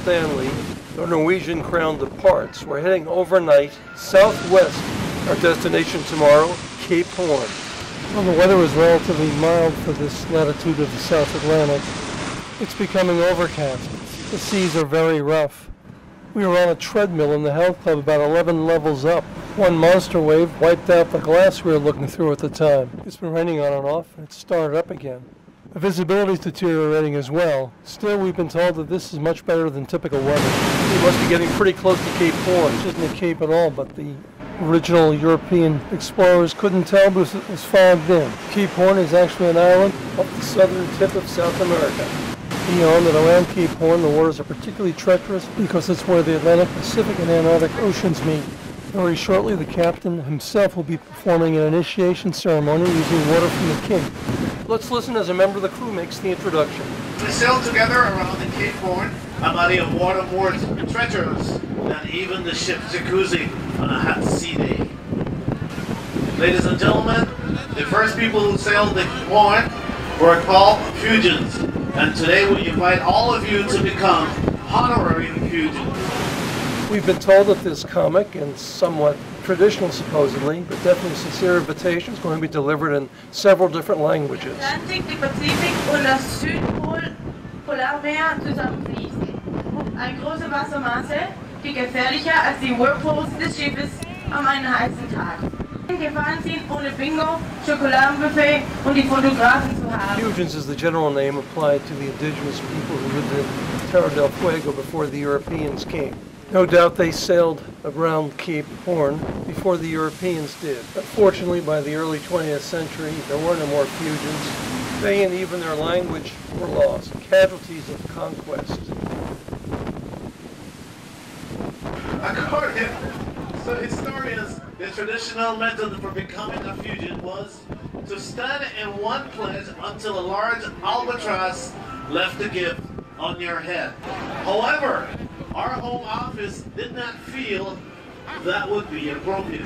Stanley, the Norwegian Crown departs. We're heading overnight southwest. Our destination tomorrow, Cape Horn. Well, the weather is relatively mild for this latitude of the South Atlantic. It's becoming overcast. The seas are very rough. We were on a treadmill in the health club about 11 levels up. One monster wave wiped out the glass we were looking through at the time. It's been raining on and off, and it's started up again. The visibility is deteriorating as well. Still, we've been told that this is much better than typical weather. We must be getting pretty close to Cape Horn, which isn't a cape at all, but the original European explorers couldn't tell because it was fogged in. Cape Horn is actually an island off the southern tip of South America. Beyond and around Cape Horn, the waters are particularly treacherous because it's where the Atlantic, Pacific, and Antarctic Oceans meet. Very shortly, the captain himself will be performing an initiation ceremony using water from the cape. Let's listen as a member of the crew makes the introduction. We sailed together around the Cape Horn, a body of water more treacherous than even the ship Jacuzzi on a hot sea day. Ladies and gentlemen, the first people who sailed the Horn were called Fuegens, and today we invite all of you to become Honorary Fuegens. We've been told that this comic and somewhat traditional, supposedly, but definitely sincere invitation is going to be delivered in several different languages. Atlantik, der Pazifik und das Südpol Polarmeer zusammenfließen. Eine große Wassermasse, die gefährlicher als die Whirlpools des Schiffes an einem heißen Tag. Gefahren sind ohne Bingo, Schokoladenbuffet und die Fotografen zu haben. Fuegens is the general name applied to the indigenous people who lived in Terra del Fuego before the Europeans came. No doubt they sailed around Cape Horn before the Europeans did. Unfortunately, by the early 20th century, there were no more Fuegens. They and even their language were lost, casualties of conquest. According to historians, the traditional method for becoming a Fuegen was to stand in one place until a large albatross left a gift on your head. However, our home office did not feel that would be appropriate.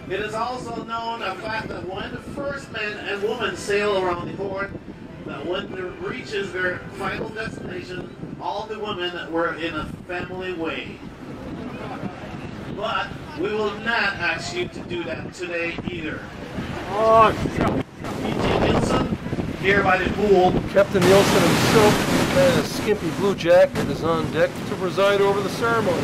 It is also known a fact that when the first men and women sail around the Horn, that when it reaches their final destination, all the women were in a family way. But we will not ask you to do that today either. P.G. Nielsen, here by the pool. Captain Nielsen himself, in a skimpy blue jacket, is on deck to preside over the ceremony.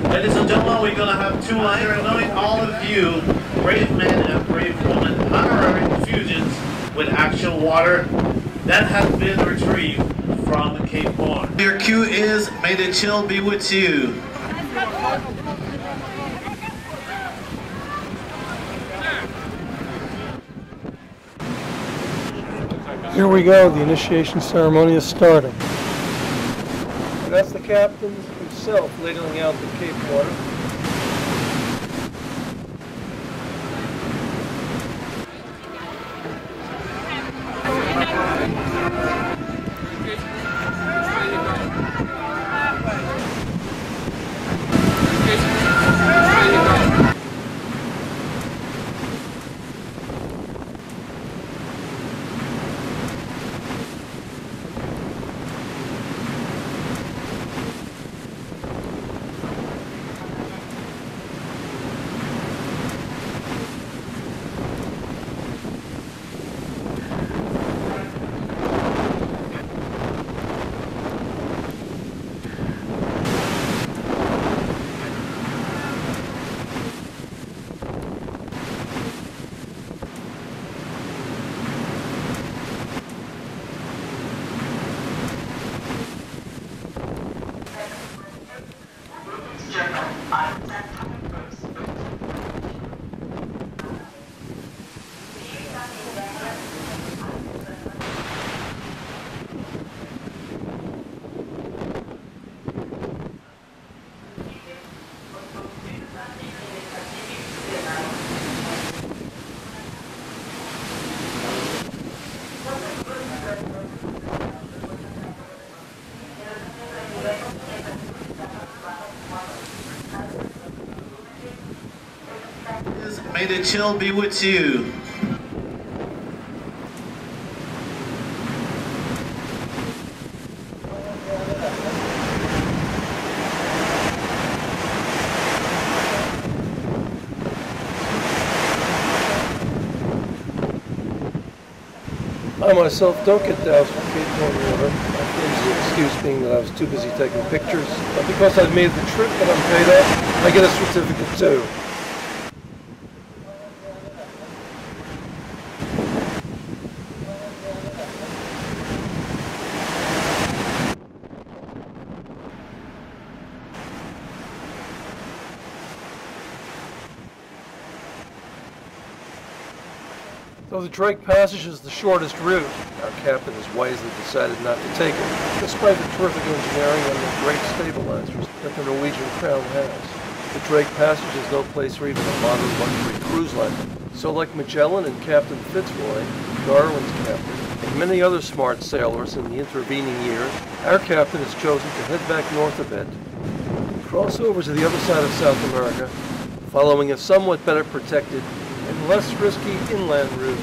Ladies and gentlemen, we're going to have two lines anointing all of you, brave men and brave women, honorary Fuegens with actual water that has been retrieved from the Cape Horn. Your cue is, may the chill be with you. Here we go, the initiation ceremony is starting. And that's the captain himself ladling out the Cape water. May the chill be with you. I myself don't get doused with Cape Horn water. My flimsy excuse being that I was too busy taking pictures. But because I've made the trip and I'm paid up, I get a certificate too. Though the Drake Passage is the shortest route, our captain has wisely decided not to take it, despite the terrific engineering and the great stabilizers that the Norwegian Crown has. The Drake Passage is no place for even a modern luxury cruise liner. So like Magellan and Captain Fitzroy, Darwin's captain, and many other smart sailors in the intervening years, our captain has chosen to head back north a bit, cross over to the other side of South America, following a somewhat better protected and less risky inland route.